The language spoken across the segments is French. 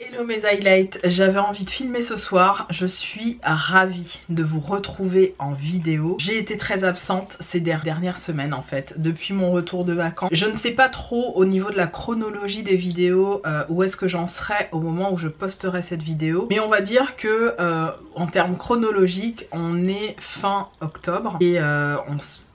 Hello mes highlights, j'avais envie de filmer ce soir, je suis ravie de vous retrouver en vidéo. J'ai été très absente ces dernières semaines en fait, depuis mon retour de vacances. Je ne sais pas trop au niveau de la chronologie des vidéos où est-ce que j'en serai au moment où je posterai cette vidéo. Mais on va dire que en termes chronologiques, on est fin octobre et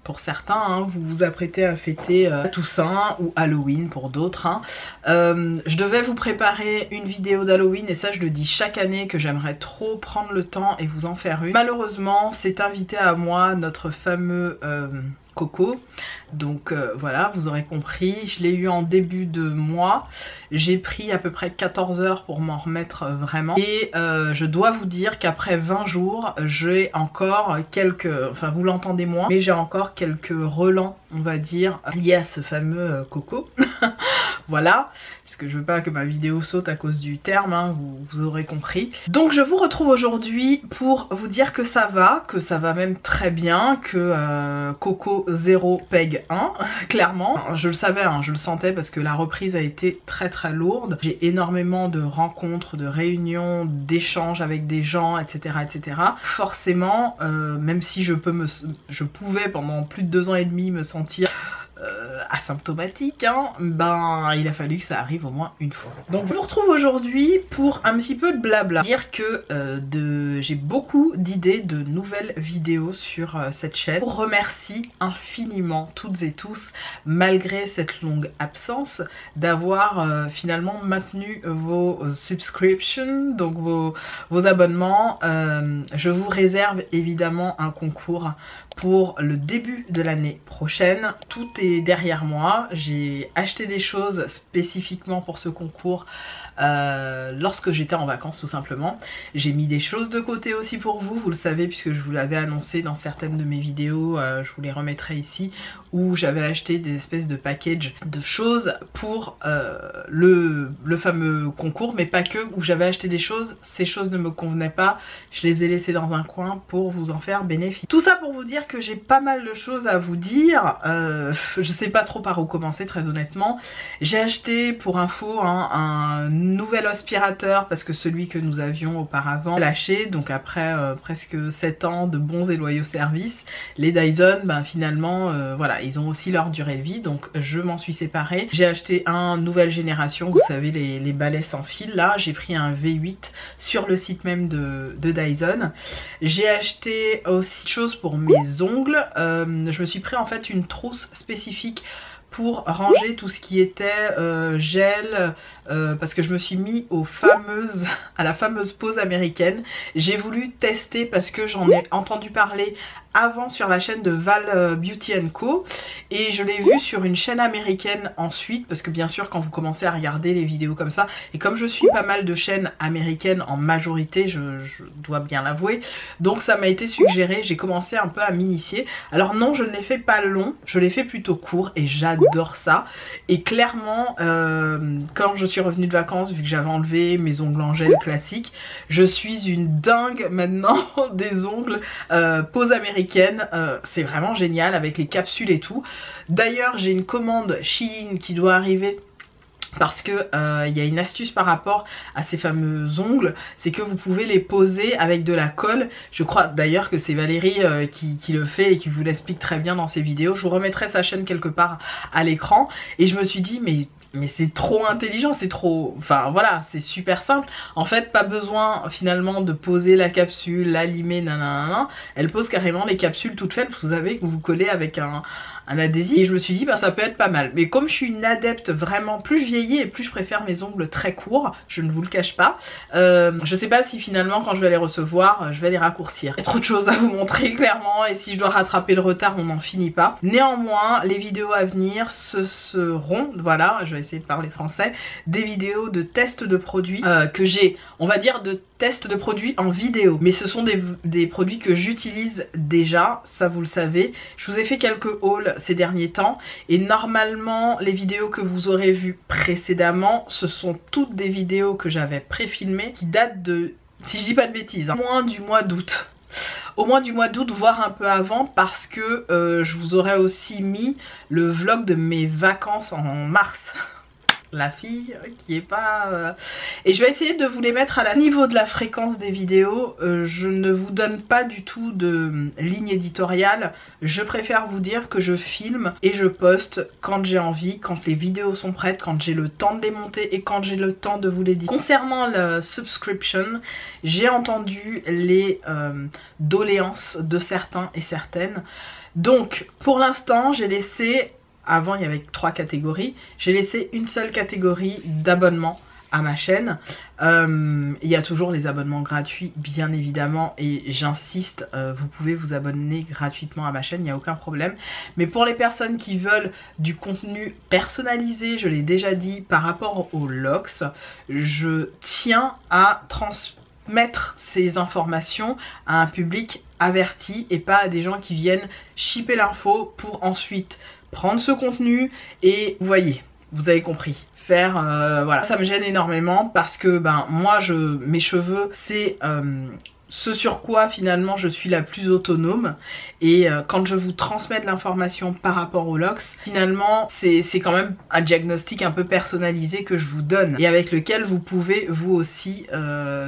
pour certains, hein, vous vous apprêtez à fêter Toussaint ou Halloween pour d'autres. Hein. Je devais vous préparer une vidéo d'Halloween et ça je le dis chaque année que j'aimerais trop prendre le temps et vous en faire une. Malheureusement, c'est invité à moi notre fameux Coco. Donc voilà, vous aurez compris, je l'ai eu en début de mois. J'ai pris à peu près 14 heures pour m'en remettre vraiment. Et je dois vous dire qu'après 20 jours, j'ai encore quelques... Enfin vous l'entendez moins, mais j'ai encore quelques relents, on va dire, liés à ce fameux Coco. Voilà, puisque je veux pas que ma vidéo saute à cause du terme, hein, vous aurez compris. Donc je vous retrouve aujourd'hui pour vous dire que ça va même très bien, que Coco 0 PEG 1, clairement. Je le savais, hein, je le sentais parce que la reprise a été très lourde. J'ai énormément de rencontres, de réunions, d'échanges avec des gens, etc. etc. Forcément, même si je pouvais pendant plus de 2 ans et demi me sentir asymptomatique, hein, ben il a fallu que ça arrive au moins une fois. Donc je vous retrouve aujourd'hui pour un petit peu de blabla. Dire que j'ai beaucoup d'idées de nouvelles vidéos sur cette chaîne. Je vous remercie infiniment toutes et tous, malgré cette longue absence, d'avoir finalement maintenu vos subscriptions, donc vos abonnements. Je vous réserve évidemment un concours pour le début de l'année prochaine. Tout est derrière moi, j'ai acheté des choses spécifiquement pour ce concours lorsque j'étais en vacances tout simplement. J'ai mis des choses de côté aussi pour vous, vous le savez puisque je vous l'avais annoncé dans certaines de mes vidéos, je vous les remettrai ici, où j'avais acheté des espèces de package de choses pour le fameux concours, mais pas que, où j'avais acheté des choses, ces choses ne me convenaient pas, je les ai laissées dans un coin pour vous en faire bénéfice. Tout ça pour vous dire que j'ai pas mal de choses à vous dire, je sais pas trop par où commencer très honnêtement. J'ai acheté pour info un nouvel aspirateur parce que celui que nous avions auparavant lâché, donc après presque 7 ans de bons et loyaux services, les Dyson ben finalement voilà, ils ont aussi leur durée de vie, donc je m'en suis séparée. J'ai acheté un nouvelle génération, vous savez les balais sans fil là, j'ai pris un V8 sur le site même de Dyson. J'ai acheté aussi des choses pour mes ongles, je me suis pris en fait une trousse spécifique pour ranger tout ce qui était gel, parce que je me suis mis à la fameuse pose américaine. J'ai voulu tester parce que j'en ai entendu parler avant sur la chaîne de Val Beauty Co et je l'ai vu sur une chaîne américaine ensuite, parce que bien sûr quand vous commencez à regarder les vidéos comme ça, et comme je suis pas mal de chaînes américaines en majorité, je dois bien l'avouer, donc ça m'a été suggéré, j'ai commencé un peu à m'initier. Alors non, je ne l'ai fait pas long, je l'ai fait plutôt court et j'adore ça. Et clairement quand je suis revenue de vacances, vu que j'avais enlevé mes ongles en gel classiques, je suis une dingue maintenant des ongles pose américaine. C'est vraiment génial avec les capsules et tout. D'ailleurs j'ai une commande Shein qui doit arriver, parce que y a une astuce par rapport à ces fameux ongles, c'est que vous pouvez les poser avec de la colle. Je crois d'ailleurs que c'est Valérie qui le fait et qui vous l'explique très bien dans ses vidéos. Je vous remettrai sa chaîne quelque part à l'écran. Et je me suis dit mais c'est trop intelligent, c'est trop... Enfin voilà, c'est super simple. En fait, pas besoin finalement de poser la capsule, la limer, nanana. Elle pose carrément les capsules toutes faites, vous savez, que vous collez avec un adhésif. Et je me suis dit, bah ça peut être pas mal. Mais comme je suis une adepte vraiment, plus je vieillis et plus je préfère mes ongles très courts, je ne vous le cache pas. Je sais pas si finalement quand je vais les recevoir, je vais les raccourcir. Il y a trop de choses à vous montrer clairement, et si je dois rattraper le retard, on n'en finit pas. Néanmoins, les vidéos à venir, ce seront, voilà, je vais essayer de parler français, des vidéos de tests de produits que j'ai, on va dire de tests de produits en vidéo. Mais ce sont des produits que j'utilise déjà, ça vous le savez. Je vous ai fait quelques hauls ces derniers temps et normalement les vidéos que vous aurez vues précédemment, ce sont toutes des vidéos que j'avais pré-filmées qui datent de, si je dis pas de bêtises, hein, moins du mois d'août. Au moins du mois d'août, voire un peu avant, parce que je vous aurais aussi mis le vlog de mes vacances en mars. la fille qui est pas... Et je vais essayer de vous les mettre à la niveau de la fréquence des vidéos. Je ne vous donne pas du tout de ligne éditoriale. Je préfère vous dire que je filme et je poste quand j'ai envie, quand les vidéos sont prêtes, quand j'ai le temps de les monter et quand j'ai le temps de vous les dire. Concernant la subscription, j'ai entendu les doléances de certains et certaines. Donc pour l'instant j'ai laissé... Avant il y avait 3 catégories, j'ai laissé une seule catégorie d'abonnement à ma chaîne. Il y a toujours les abonnements gratuits bien évidemment et j'insiste, vous pouvez vous abonner gratuitement à ma chaîne, il n'y a aucun problème. Mais pour les personnes qui veulent du contenu personnalisé, je l'ai déjà dit par rapport au LOX, je tiens à transmettre ces informations à un public averti et pas à des gens qui viennent shipper l'info pour ensuite prendre ce contenu et vous voyez, vous avez compris. Faire voilà, ça me gêne énormément parce que ben moi mes cheveux c'est ce sur quoi finalement je suis la plus autonome et quand je vous transmets de l'information par rapport au LOX, finalement c'est quand même un diagnostic un peu personnalisé que je vous donne et avec lequel vous pouvez vous aussi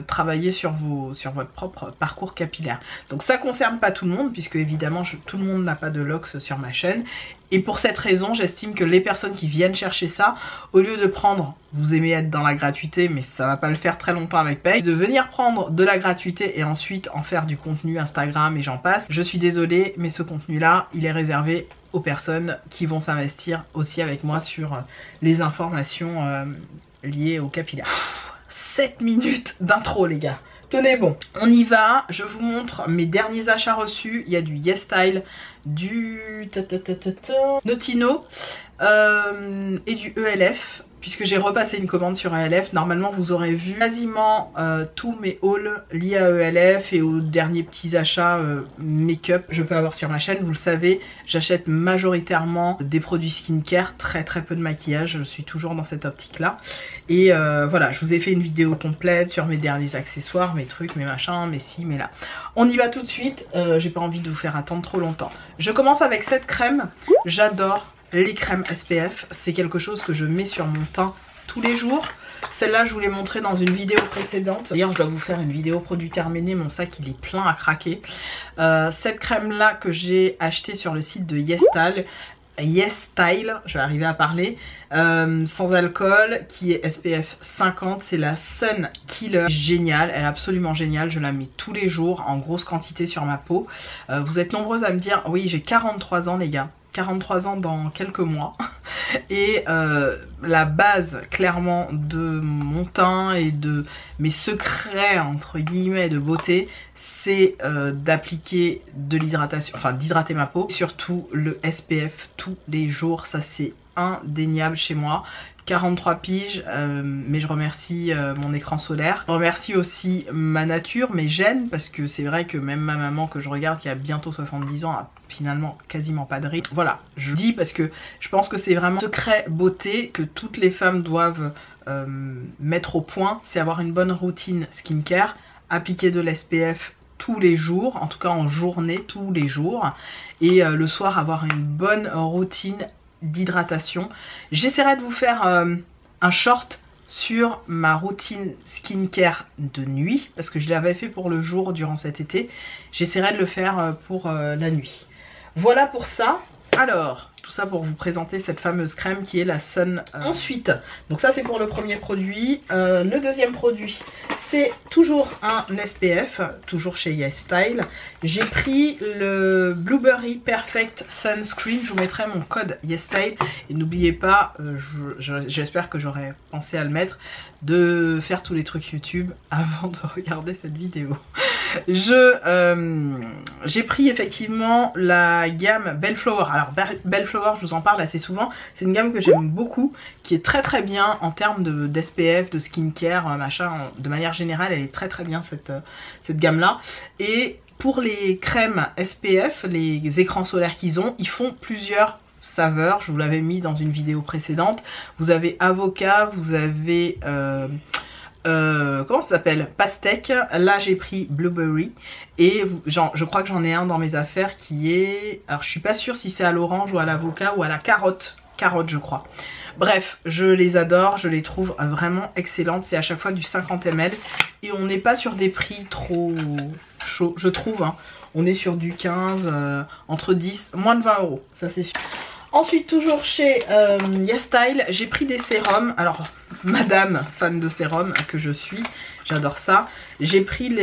travailler sur votre propre parcours capillaire. Donc ça concerne pas tout le monde puisque évidemment tout le monde n'a pas de LOX sur ma chaîne. Et pour cette raison, j'estime que les personnes qui viennent chercher ça, au lieu de prendre, vous aimez être dans la gratuité, mais ça va pas le faire très longtemps avec Paye, de venir prendre de la gratuité et ensuite en faire du contenu Instagram et j'en passe. Je suis désolée, mais ce contenu-là, il est réservé aux personnes qui vont s'investir aussi avec moi sur les informations liées au capillaire. 7 minutes d'intro les gars. Tenez bon, on y va, je vous montre mes derniers achats reçus. Il y a du YesStyle, du Notino et du ELF. Puisque j'ai repassé une commande sur ELF, normalement vous aurez vu quasiment tous mes hauls liés à ELF et aux derniers petits achats make-up que je peux avoir sur ma chaîne. Vous le savez, j'achète majoritairement des produits skincare, très peu de maquillage, je suis toujours dans cette optique là. Et voilà, je vous ai fait une vidéo complète sur mes derniers accessoires, mes trucs, mes machins, mes ci, mes là. On y va tout de suite, j'ai pas envie de vous faire attendre trop longtemps. Je commence avec cette crème, j'adore. Les crèmes SPF, c'est quelque chose que je mets sur mon teint tous les jours. Celle-là, je vous l'ai montré dans une vidéo précédente. D'ailleurs, je dois vous faire une vidéo produit terminé. Mon sac, il est plein à craquer. Cette crème-là que j'ai achetée sur le site de YesStyle, je vais arriver à parler, sans alcool, qui est SPF 50, c'est la Sun Killer. Géniale, elle est absolument géniale, je la mets tous les jours en grosse quantité sur ma peau. Vous êtes nombreuses à me dire, oui j'ai 43 ans les gars. 43 ans dans quelques mois et la base clairement de mon teint et de mes secrets entre guillemets de beauté, c'est d'appliquer de l'hydratation, enfin d'hydrater ma peau, surtout le SPF tous les jours, ça c'est indéniable chez moi. 43 piges, mais je remercie mon écran solaire. Je remercie aussi ma nature, mes gènes, parce que c'est vrai que même ma maman que je regarde qui a bientôt 70 ans a finalement quasiment pas de rides. Voilà, je dis parce que je pense que c'est vraiment un secret beauté que toutes les femmes doivent mettre au point, c'est avoir une bonne routine skincare, appliquer de l'SPF tous les jours, en tout cas en journée tous les jours, et le soir avoir une bonne routine d'hydratation. J'essaierai de vous faire un short sur ma routine skincare de nuit parce que je l'avais fait pour le jour durant cet été. J'essaierai de le faire pour la nuit. Voilà pour ça. Alors, tout ça pour vous présenter cette fameuse crème qui est la Sun. Ensuite, donc ça c'est pour le premier produit. Le deuxième produit, c'est toujours un SPF, toujours chez YesStyle. J'ai pris le Blueberry Perfect Sunscreen. Je vous mettrai mon code YesStyle. Et n'oubliez pas, j'espère que j'aurai pensé à le mettre, de faire tous les trucs YouTube avant de regarder cette vidéo. J'ai pris effectivement la gamme Bellflower. Alors Bellflower, je vous en parle assez souvent, c'est une gamme que j'aime beaucoup, qui est très bien en termes d'SPF, de skincare, machin, de manière générale elle est très bien cette gamme là. Et pour les crèmes SPF, les écrans solaires qu'ils ont, ils font plusieurs saveurs, je vous l'avais mis dans une vidéo précédente. Vous avez avocat, vous avez comment ça s'appelle, pastèque. Là j'ai pris blueberry et je crois que j'en ai un dans mes affaires qui est, alors je suis pas sûre si c'est à l'orange ou à l'avocat ou à la carotte. carotte je crois. Bref, je les adore, je les trouve vraiment excellentes. C'est à chaque fois du 50 ml et on n'est pas sur des prix trop chauds, je trouve. Hein. On est sur du 15, entre 10, moins de 20 €, ça c'est sûr. Ensuite, toujours chez YesStyle, j'ai pris des sérums. Alors, madame fan de sérum que je suis, j'adore ça. J'ai pris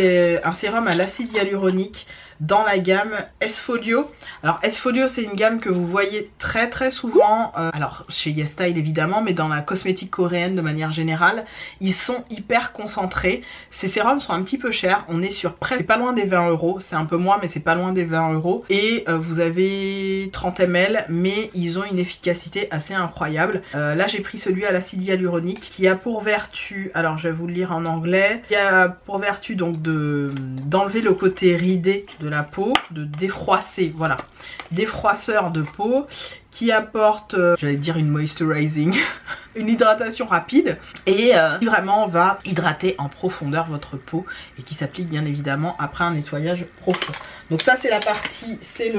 un sérum à l'acide hyaluronique dans la gamme S-Folio. Alors S-Folio c'est une gamme que vous voyez très souvent, alors chez YesStyle évidemment, mais dans la cosmétique coréenne de manière générale. Ils sont hyper concentrés. Ces sérums sont un petit peu chers, on est sur presque, pas loin des 20 €, c'est un peu moins mais c'est pas loin des 20 €. Et vous avez 30 ml mais ils ont une efficacité assez incroyable. Là j'ai pris celui à l'acide hyaluronique qui a pour vertu, alors je vais vous le lire en anglais, qui a pour vertu donc d'enlever le côté ridé de la peau, de défroisser, voilà, défroisseur de peau, qui apporte, j'allais dire une moisturizing, une hydratation rapide et qui vraiment va hydrater en profondeur votre peau et qui s'applique bien évidemment après un nettoyage profond. Donc ça c'est la partie, c'est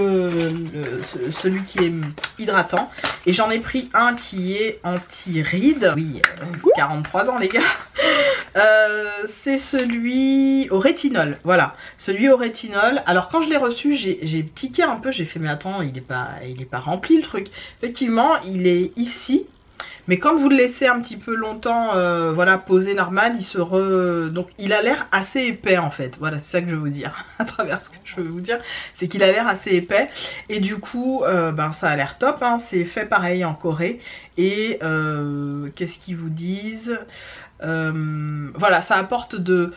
celui qui est hydratant et j'en ai pris un qui est anti-rides, oui, 43 ans les gars. C'est celui au rétinol, voilà, celui au rétinol. Alors quand je l'ai reçu j'ai tiqué un peu, j'ai fait mais attends il est pas rempli le truc. Effectivement il est ici, mais quand vous le laissez un petit peu longtemps voilà posé normal, donc il a l'air assez épais en fait. Voilà, c'est ça que je veux vous dire à travers ce que je veux vous dire, c'est qu'il a l'air assez épais et du coup ben ça a l'air top hein. C'est fait pareil en Corée et qu'est-ce qu'ils vous disent, voilà, ça apporte de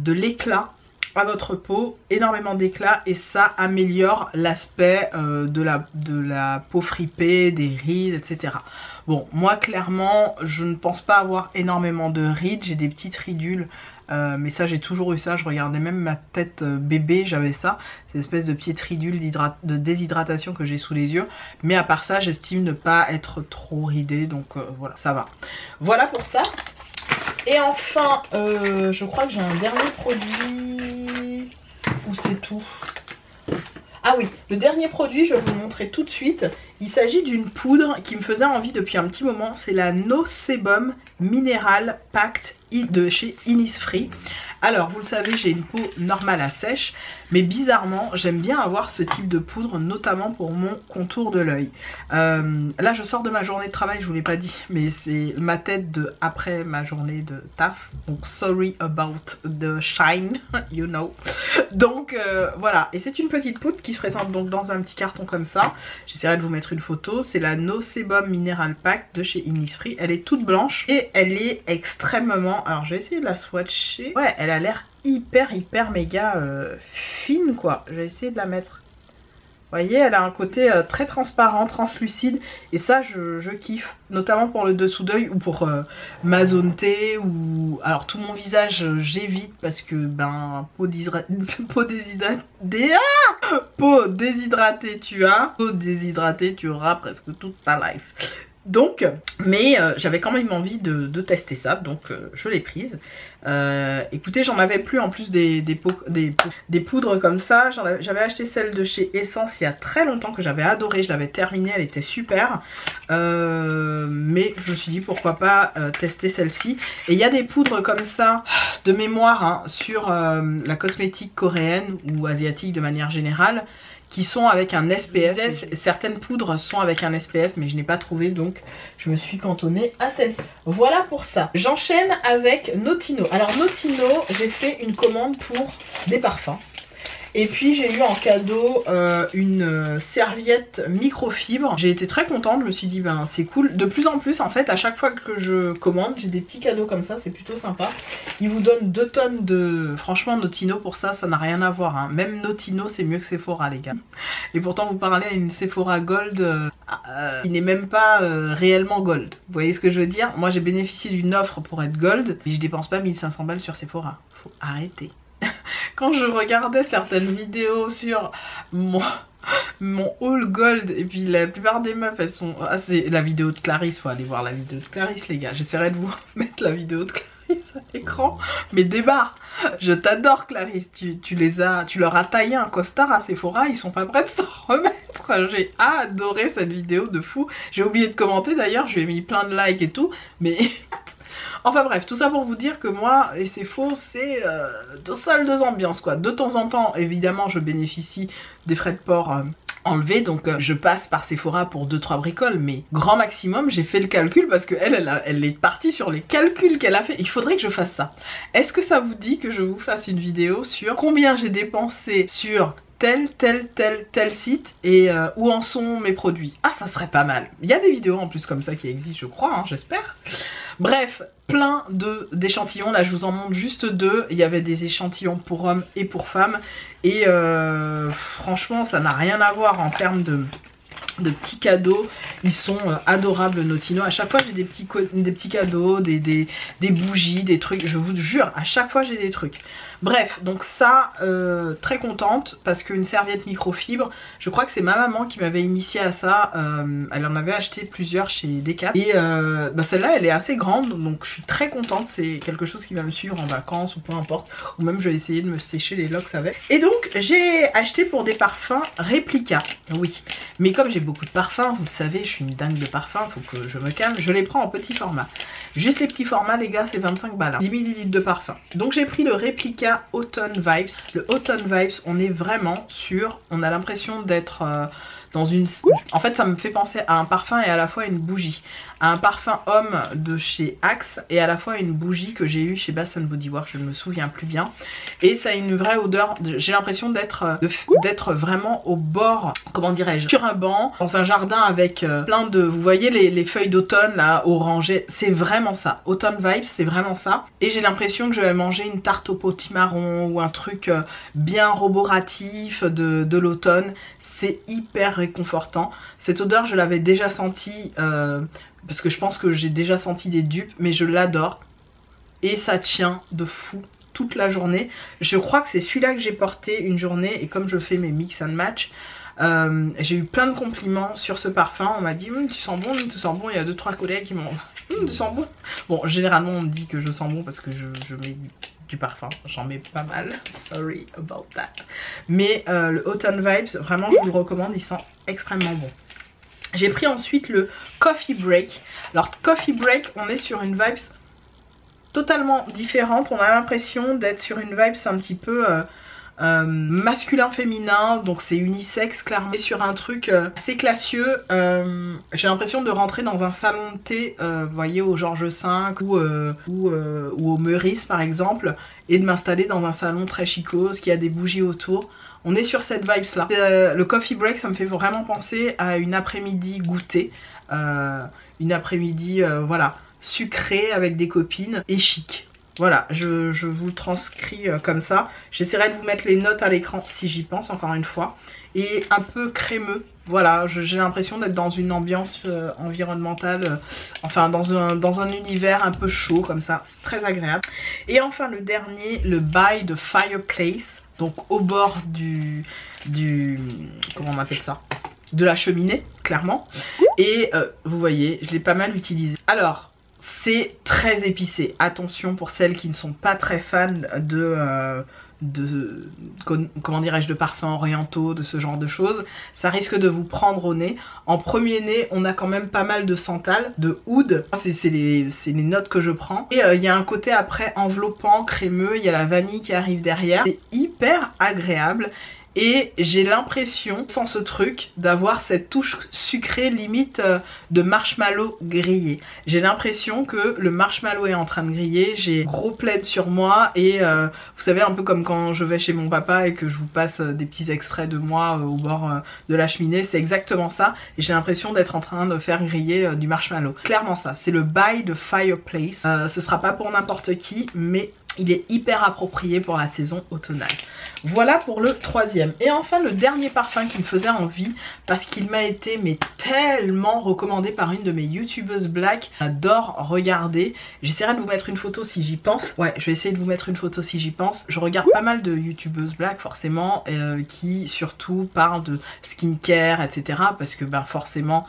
l'éclat à votre peau, énormément d'éclat et ça améliore l'aspect de la peau fripée, des rides, etc. Bon, moi clairement, je ne pense pas avoir énormément de rides, j'ai des petites ridules, mais ça j'ai toujours eu ça, je regardais même ma tête bébé, j'avais ça, cette espèce de petite ridule de déshydratation que j'ai sous les yeux, mais à part ça, j'estime ne pas être trop ridée, donc voilà, ça va. Voilà pour ça. Et enfin, je crois que j'ai un dernier produit, ou c'est tout? Ah oui, le dernier produit, je vais vous le montrer tout de suite. Il s'agit d'une poudre qui me faisait envie depuis un petit moment. C'est la No Sebum Mineral Packed de chez Innisfree. Alors, vous le savez, j'ai une peau normale à sèche, mais bizarrement, j'aime bien avoir ce type de poudre, notamment pour mon contour de l'œil. Là, je sors de ma journée de travail, je vous l'ai pas dit, mais c'est ma tête de après ma journée de taf. Donc, sorry about the shine, you know. Donc, voilà. Et c'est une petite poudre qui se présente donc dans un petit carton comme ça. J'essaierai de vous mettre une photo. C'est la No Sebum Mineral Pack de chez Innisfree. Elle est toute blanche et elle est extrêmement... Alors, je vais essayer de la swatcher. Ouais, elle a l'air hyper méga fine quoi. Je vais essayer de la mettre. Vous voyez, elle a un côté très transparent, translucide et ça je kiffe, notamment pour le dessous d'œil ou pour ma zone T ou... Alors tout mon visage j'évite parce que ben peau déshydratée tu as, peau déshydratée tu auras presque toute ta life. Donc, mais j'avais quand même envie de tester ça, donc je l'ai prise. Écoutez, j'en avais plus en plus des poudres comme ça. J'avais acheté celle de chez Essence il y a très longtemps que j'avais adoré, je l'avais terminée, elle était super. Mais je me suis dit pourquoi pas tester celle-ci. Et il y a des poudres comme ça, de mémoire, hein, sur la cosmétique coréenne ou asiatique de manière générale, qui sont avec un SPF. Certaines poudres sont avec un SPF mais je n'ai pas trouvé, donc je me suis cantonnée à celle-ci. Voilà pour ça. J'enchaîne avec Notino. Alors Notino, j'ai fait une commande pour des parfums. Et puis j'ai eu en cadeau une serviette microfibre. J'ai été très contente, je me suis dit ben c'est cool. De plus en plus en fait, à chaque fois que je commande, j'ai des petits cadeaux comme ça, c'est plutôt sympa. Ils vous donnent 2 tonnes de... Franchement Notino pour ça, ça n'a rien à voir. Hein. Même Notino c'est mieux que Sephora les gars. Et pourtant vous parlez à une Sephora Gold qui n'est même pas réellement Gold. Vous voyez ce que je veux dire? Moi j'ai bénéficié d'une offre pour être Gold, mais je dépense pas 1500 balles sur Sephora. Faut arrêter. Quand je regardais certaines vidéos sur mon haul gold, et puis la plupart des meufs elles sont... Ah c'est la vidéo de Clarisse, faut aller voir la vidéo de Clarisse les gars, j'essaierai de vous mettre la vidéo de Clarisse. à l'écran, mais débarre. Je t'adore Clarisse, tu leur as taillé un costard à Sephora, ils sont pas prêts de s'en remettre. J'ai adoré cette vidéo de fou. J'ai oublié de commenter d'ailleurs, je lui ai mis plein de likes et tout, mais... Enfin bref, tout ça pour vous dire que moi, et c'est faux, c'est deux salles, deux ambiances quoi. De temps en temps, évidemment, je bénéficie des frais de port enlevés, donc je passe par Sephora pour 2-3 bricoles, mais grand maximum, j'ai fait le calcul parce qu'elle elle est partie sur les calculs qu'elle a fait. Il faudrait que je fasse ça. Est-ce que ça vous dit que je vous fasse une vidéo sur combien j'ai dépensé sur tel site et où en sont mes produits? Ah, ça serait pas mal. Il y a des vidéos en plus comme ça qui existent, je crois, hein, j'espère. Bref, plein d'échantillons. Là, je vous en montre juste deux. Il y avait des échantillons pour hommes et pour femmes. Et franchement, ça n'a rien à voir en termes de petits cadeaux. Ils sont adorables, Notino. À chaque fois, j'ai des petits cadeaux, des bougies, des trucs. Je vous jure, à chaque fois, j'ai des trucs. Bref, donc ça, très contente parce qu'une serviette microfibre, je crois que c'est ma maman qui m'avait initié à ça. Elle en avait acheté plusieurs chez Decat. Et celle-là, elle est assez grande, donc je suis très contente. C'est quelque chose qui va me suivre en vacances ou peu importe. Ou même, je vais essayer de me sécher les locks avec. Et donc, j'ai acheté pour des parfums réplica. Oui, mais comme j'ai beaucoup de parfums, vous le savez, je suis une dingue de parfums, faut que je me calme. Je les prends en petit format. Juste les petits formats, les gars, c'est 25 balles. 10 ml de parfum. Donc, j'ai pris le réplica Autumn Vibes. Le Autumn Vibes, on est vraiment sur, on a l'impression d'être dans une... En fait, ça me fait penser à un parfum et à la fois une bougie. À un parfum homme de chez Axe et à la fois une bougie que j'ai eue chez Bath & Body Works, je ne me souviens plus bien. Et ça a une vraie odeur, j'ai l'impression d'être vraiment au bord, comment dirais-je, sur un banc, dans un jardin avec plein de... Vous voyez les feuilles d'automne là, orangées, c'est vraiment ça. Autumn Vibes, c'est vraiment ça. Et j'ai l'impression que je vais manger une tarte au potimarron ou un truc bien roboratif de l'automne. C'est hyper réconfortant. Cette odeur, je l'avais déjà sentie... parce que je pense que j'ai déjà senti des dupes, mais je l'adore. Et ça tient de fou toute la journée. Je crois que c'est celui-là que j'ai porté une journée. Et comme je fais mes mix and match, j'ai eu plein de compliments sur ce parfum. On m'a dit tu sens bon, tu sens bon. Il y a 2-3 collègues qui m'ont tu sens bon. Bon, généralement on me dit que je sens bon parce que je mets du parfum. J'en mets pas mal. Sorry about that. Mais le Autumn Vibes, vraiment je vous le recommande. Il sent extrêmement bon. J'ai pris ensuite le Coffee Break. Alors Coffee Break, on est sur une vibes totalement différente. On a l'impression d'être sur une vibes un petit peu masculin-féminin. Donc c'est unisexe clairement. Et sur un truc assez classieux. J'ai l'impression de rentrer dans un salon de thé, vous voyez, au Georges V ou au Meurice par exemple. Et de m'installer dans un salon très chicose qui a des bougies autour. On est sur cette vibes là. Le coffee break, ça me fait vraiment penser à une après-midi goûter. Une après-midi voilà, sucrée avec des copines et chic. Voilà, je vous le transcris comme ça. J'essaierai de vous mettre les notes à l'écran si j'y pense encore une fois. Et un peu crémeux. Voilà, j'ai l'impression d'être dans une ambiance environnementale, enfin dans un univers un peu chaud comme ça. C'est très agréable. Et enfin le dernier, le By the Fireplace. Donc au bord du comment on appelle ça, de la cheminée, clairement. Et vous voyez, je l'ai pas mal utilisé. Alors, c'est très épicé. Attention pour celles qui ne sont pas très fans comment dirais-je, de parfums orientaux, de ce genre de choses. Ça risque de vous prendre au nez. En premier nez, on a quand même pas mal de santal, de oud. C'est les notes que je prends. Et il y a un côté après enveloppant, crémeux. Il y a la vanille qui arrive derrière. C'est hyper agréable. Et j'ai l'impression, sans ce truc, d'avoir cette touche sucrée limite de marshmallow grillé. J'ai l'impression que le marshmallow est en train de griller, j'ai gros plaid sur moi et vous savez, un peu comme quand je vais chez mon papa et que je vous passe des petits extraits de moi au bord de la cheminée, c'est exactement ça. Et j'ai l'impression d'être en train de faire griller du marshmallow. Clairement ça, c'est le By the Fireplace. Ce sera pas pour n'importe qui, mais il est hyper approprié pour la saison automnale. Voilà pour le troisième. Et enfin le dernier parfum qui me faisait envie parce qu'il m'a été mais tellement recommandé par une de mes youtubeuses black. J'adore regarder. J'essaierai de vous mettre une photo si j'y pense. Ouais, je vais essayer de vous mettre une photo si j'y pense. Je regarde pas mal de youtubeuses black forcément qui surtout parlent de skincare etc. Parce que ben forcément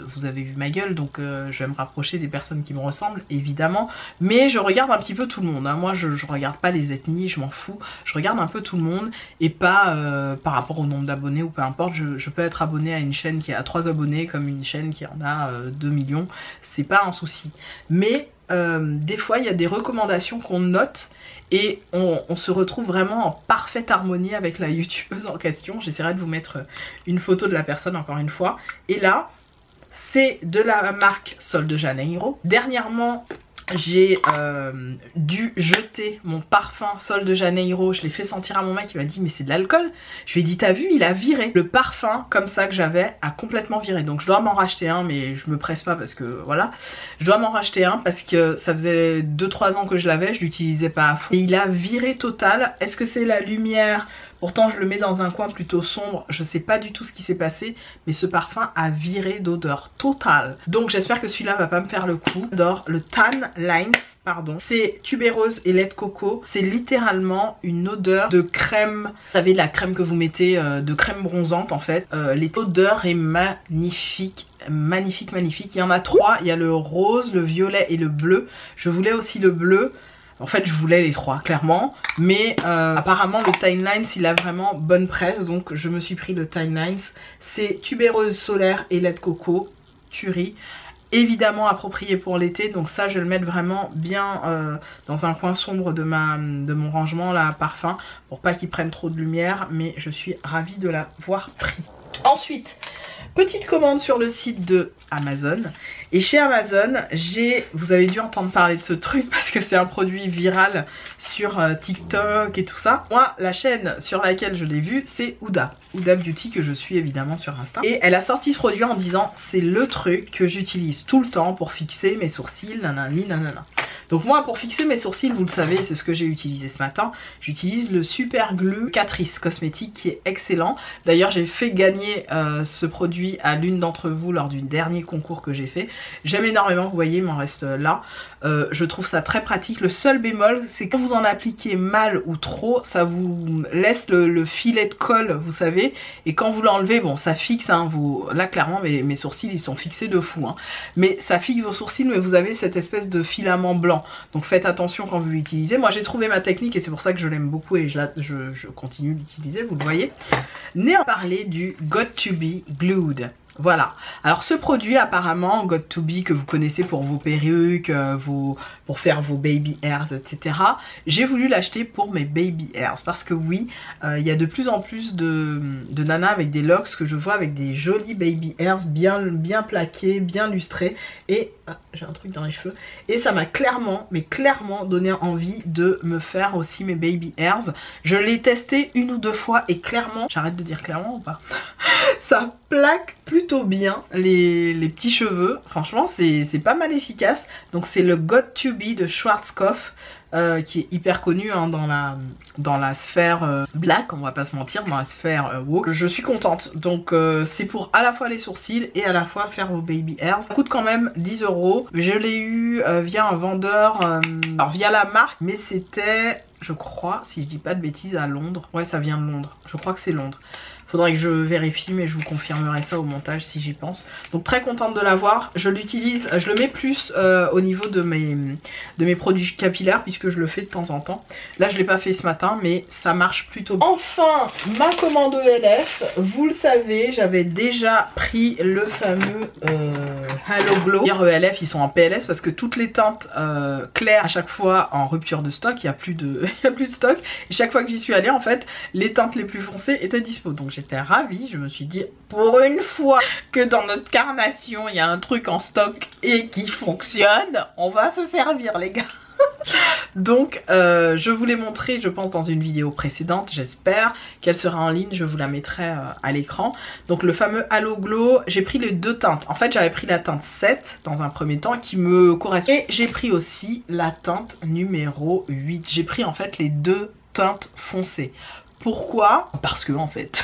vous avez vu ma gueule, donc je vais me rapprocher des personnes qui me ressemblent, évidemment. Mais je regarde un petit peu tout le monde, hein. Moi je regarde pas les ethnies, je m'en fous. Je regarde un peu tout le monde et pas par rapport au nombre d'abonnés ou peu importe. Je peux être abonné à une chaîne qui a 3 abonnés comme une chaîne qui en a 2 millions. C'est pas un souci. Mais des fois il y a des recommandations qu'on note et on se retrouve vraiment en parfaite harmonie avec la youtubeuse en question. J'essaierai de vous mettre une photo de la personne encore une fois. Et là, c'est de la marque Sol de Janeiro. Dernièrement, j'ai dû jeter mon parfum Sol de Janeiro. Je l'ai fait sentir à mon mec, il m'a dit mais c'est de l'alcool. Je lui ai dit t'as vu, il a viré. Le parfum comme ça que j'avais a complètement viré. Donc je dois m'en racheter un, mais je me presse pas parce que voilà. Je dois m'en racheter un parce que ça faisait 2-3 ans que je l'avais, je l'utilisais pas à fond. Et il a viré total. Est-ce que c'est la lumière ? Pourtant je le mets dans un coin plutôt sombre, je sais pas du tout ce qui s'est passé, mais ce parfum a viré d'odeur totale. Donc j'espère que celui-là va pas me faire le coup. J'adore le Tan Lines, pardon. C'est tubéreuse et lait de coco. C'est littéralement une odeur de crème. Vous savez la crème que vous mettez, de crème bronzante en fait. L'odeur est magnifique. Magnifique, magnifique. Il y en a 3, il y a le rose, le violet et le bleu. Je voulais aussi le bleu. En fait je voulais les 3 clairement, mais apparemment le Tan Lines il a vraiment bonne presse, donc je me suis pris le Tan Lines. C'est tubéreuse solaire et lait de coco, tuerie. Évidemment approprié pour l'été, donc ça je vais le mettre vraiment bien dans un coin sombre de mon rangement là à parfum, pour pas qu'il prenne trop de lumière, mais je suis ravie de l'avoir pris. Ensuite, petite commande sur le site de Amazon. Et chez Amazon, vous avez dû entendre parler de ce truc parce que c'est un produit viral sur TikTok et tout ça. Moi, la chaîne sur laquelle je l'ai vu, c'est Huda Beauty, que je suis évidemment sur Insta. Et elle a sorti ce produit en disant c'est le truc que j'utilise tout le temps pour fixer mes sourcils, nanani nanana. Donc moi pour fixer mes sourcils, vous le savez, c'est ce que j'ai utilisé ce matin. J'utilise le Super Glue Catrice Cosmétique qui est excellent. D'ailleurs j'ai fait gagner ce produit à l'une d'entre vous lors du dernier concours que j'ai fait. J'aime énormément, vous voyez, il m'en reste là. Je trouve ça très pratique. Le seul bémol, c'est que quand vous en appliquez mal ou trop, ça vous laisse le filet de colle, vous savez. Et quand vous l'enlevez, bon ça fixe, hein, là clairement mes sourcils ils sont fixés de fou. Hein. Mais ça fixe vos sourcils, mais vous avez cette espèce de filament blanc. Donc faites attention quand vous l'utilisez. Moi j'ai trouvé ma technique et c'est pour ça que je l'aime beaucoup et je continue d'utiliser, vous le voyez. Néanmoins, parler du Got to Be Glued. Voilà, alors ce produit apparemment, Got to Be, que vous connaissez pour vos perruques, pour faire vos baby hairs, etc. J'ai voulu l'acheter pour mes baby hairs parce que oui, il y a de plus en plus de nanas avec des locks que je vois avec des jolis baby hairs bien plaqués, bien lustrés. Et j'ai un truc dans les cheveux. Et ça m'a clairement, mais clairement donné envie de me faire aussi mes baby hairs. Je l'ai testé 1 ou 2 fois et clairement, j'arrête de dire clairement ou pas, ça plaque plutôt bien les petits cheveux. Franchement c'est pas mal efficace. Donc c'est le Got to Be de Schwarzkopf. Qui est hyper connu hein, dans la sphère black, on va pas se mentir, dans la sphère woke. Je suis contente, donc c'est pour à la fois les sourcils et à la fois faire vos baby hairs. Ça coûte quand même 10 €. Je l'ai eu via un vendeur, alors via la marque, mais c'était, je crois, si je dis pas de bêtises, à Londres. Ouais, ça vient de Londres, je crois que c'est Londres. Faudrait que je vérifie, mais je vous confirmerai ça au montage si j'y pense. Donc très contente de l'avoir. Je l'utilise, je le mets plus au niveau de mes produits capillaires puisque je le fais de temps en temps. Là je l'ai pas fait ce matin, mais ça marche plutôt bien. Enfin, ma commande ELF. Vous le savez, j'avais déjà pris le fameux Halo Glow. Hier ELF ils sont en PLS parce que toutes les teintes claires à chaque fois en rupture de stock. Il n'y a plus de stock. Et chaque fois que j'y suis allée en fait, les teintes les plus foncées étaient dispo. Donc j'étais ravie, je me suis dit pour une fois que dans notre carnation il y a un truc en stock et qui fonctionne, on va se servir les gars. Donc je vous l'ai montré je pense dans une vidéo précédente, j'espère qu'elle sera en ligne, je vous la mettrai à l'écran. Donc le fameux Halo Glow, j'ai pris les 2 teintes. En fait j'avais pris la teinte 7 dans un premier temps qui me correspond. Et j'ai pris aussi la teinte numéro 8. J'ai pris en fait les 2 teintes foncées. Pourquoi? Parce que en fait...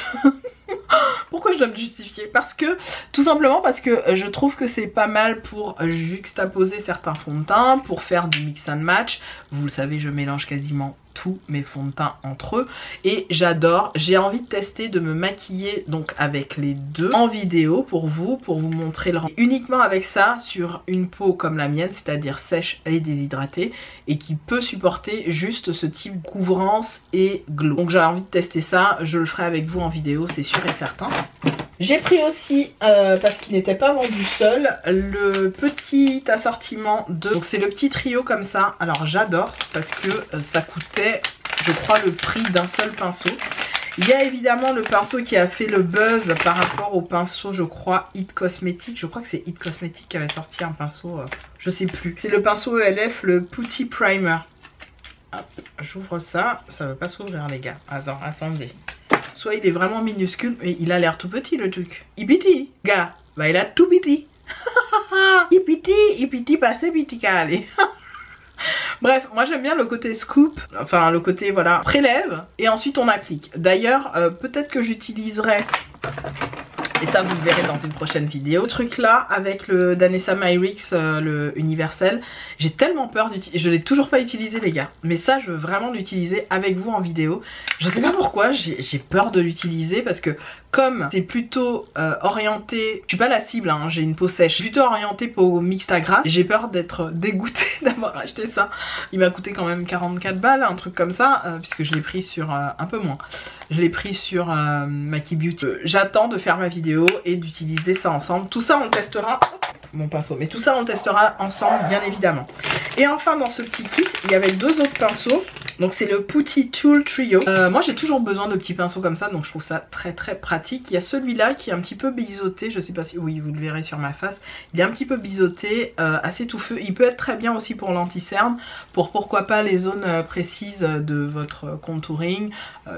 Pourquoi je dois me justifier? Parce que, tout simplement parce que je trouve que c'est pas mal pour juxtaposer certains fonds de teint, pour faire du mix and match. Vous le savez, je mélange quasiment tous mes fonds de teint entre eux et j'adore. J'ai envie de tester de me maquiller donc avec les deux en vidéo pour vous montrer le rendu uniquement avec ça sur une peau comme la mienne, c'est-à-dire sèche et déshydratée et qui peut supporter juste ce type de couvrance et glow. Donc j'ai envie de tester ça, je le ferai avec vous en vidéo, c'est sûr et certain. J'ai pris aussi, parce qu'il n'était pas vendu seul, le petit assortiment de... Donc c'est le petit trio comme ça. Alors j'adore parce que ça coûtait, je crois, le prix d'un seul pinceau. Il y a évidemment le pinceau qui a fait le buzz par rapport au pinceau, je crois, It Cosmetics. Je crois que c'est It Cosmetics qui avait sorti un pinceau, je sais plus. C'est le pinceau ELF, le Putty Primer. Hop, j'ouvre ça. Ça veut pas s'ouvrir les gars. Attends, attendez. Soit il est vraiment minuscule, mais il a l'air tout petit le truc. Il petit, gars. Bah il a tout petit. Il petit, passé petit allez. Bref, moi j'aime bien le côté scoop, enfin le côté voilà, prélève et ensuite on applique. D'ailleurs, peut-être que j'utiliserai, et ça vous le verrez dans une prochaine vidéo, ce truc là avec le Danessa Myrix, le universel, j'ai tellement peur d'utiliser, je l'ai toujours pas utilisé les gars, mais ça je veux vraiment l'utiliser avec vous en vidéo. Je sais pas pourquoi, j'ai peur de l'utiliser parce que comme c'est plutôt orienté, je suis pas la cible hein, j'ai une peau sèche, plutôt orienté peau mixte à grasse, j'ai peur d'être dégoûtée d'avoir acheté ça. Il m'a coûté quand même 44 balles, un truc comme ça, puisque je l'ai pris sur un peu moins. Je l'ai pris sur Maki Beauty. J'attends de faire ma vidéo et d'utiliser ça ensemble. Tout ça on le testera, mon pinceau, mais tout ça on le testera ensemble bien évidemment. Et enfin dans ce petit kit, il y avait deux autres pinceaux. Donc c'est le Putty Tool Trio. Moi j'ai toujours besoin de petits pinceaux comme ça, donc je trouve ça très pratique. Il y a celui-là qui est un petit peu biseauté, je sais pas si... Oui, vous le verrez sur ma face. Il est un petit peu biseauté, assez touffeux. Il peut être très bien aussi pour l'anti-cerne, pour pourquoi pas les zones précises de votre contouring,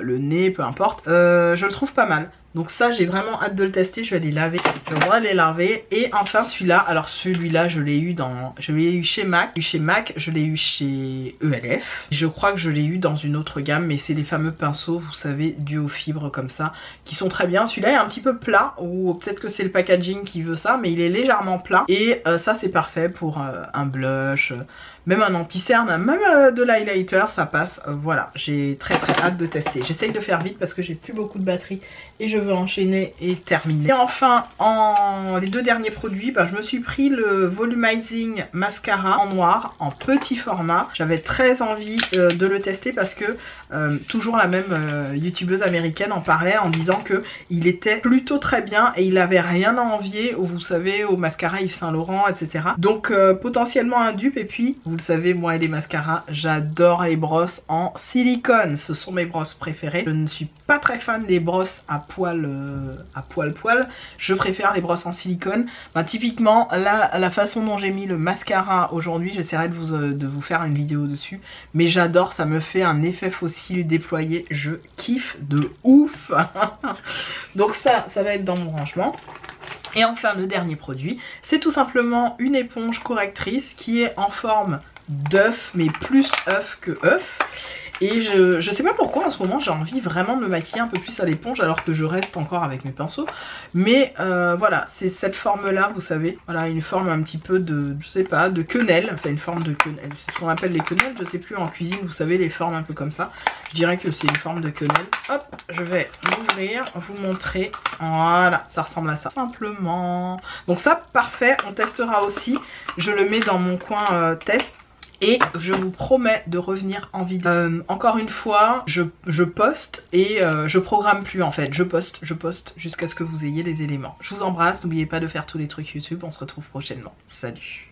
le nez, peu importe. Je le trouve pas mal. Donc ça j'ai vraiment hâte de le tester, je vais les laver, je vais les laver. Et enfin celui-là, alors celui-là je l'ai eu chez MAC, je l'ai eu chez ELF. Je crois que je l'ai eu dans une autre gamme, mais c'est les fameux pinceaux, vous savez, duo fibre comme ça, qui sont très bien. Celui-là est un petit peu plat, ou peut-être que c'est le packaging qui veut ça, mais il est légèrement plat. Et ça c'est parfait pour un blush, même un anti-cerne, même de l'highlighter, ça passe. Voilà, j'ai très hâte de tester. J'essaye de faire vite parce que j'ai plus beaucoup de batterie et je veux enchaîner et terminer. Et enfin, les deux derniers produits, je me suis pris le Volumizing Mascara en noir, en petit format. J'avais très envie de le tester parce que toujours la même youtubeuse américaine en parlait en disant que il était plutôt très bien et il avait rien à envier, vous savez, au mascara Yves Saint Laurent, etc. Donc potentiellement un dupe. Et puis, vous le savez, moi et les mascaras, j'adore les brosses en silicone. Ce sont mes brosses préférées. Je ne suis pas très fan des brosses à poil. Je préfère les brosses en silicone. Typiquement, là, la façon dont j'ai mis le mascara aujourd'hui, j'essaierai de vous faire une vidéo dessus. Mais j'adore, ça me fait un effet fossile déployé. Je kiffe de ouf. Donc ça va être dans mon rangement. Et enfin le dernier produit, c'est tout simplement une éponge correctrice qui est en forme d'œuf, mais plus œuf que œuf. Et je sais pas pourquoi en ce moment j'ai envie vraiment de me maquiller un peu plus à l'éponge alors que je reste encore avec mes pinceaux. Mais voilà, c'est cette forme là, vous savez. Voilà, une forme un petit peu de, je sais pas, de quenelle. C'est une forme de quenelle, c'est ce qu'on appelle les quenelles, je sais plus en cuisine, vous savez, les formes un peu comme ça. Je dirais que c'est une forme de quenelle. Hop, je vais l'ouvrir, vous montrer. Voilà, ça ressemble à ça. Simplement. Donc ça, parfait, on testera aussi. Je le mets dans mon coin test. Et je vous promets de revenir en vidéo. Encore une fois, je poste et je programme plus en fait. Je poste jusqu'à ce que vous ayez les éléments. Je vous embrasse, n'oubliez pas de faire tous les trucs YouTube. On se retrouve prochainement. Salut!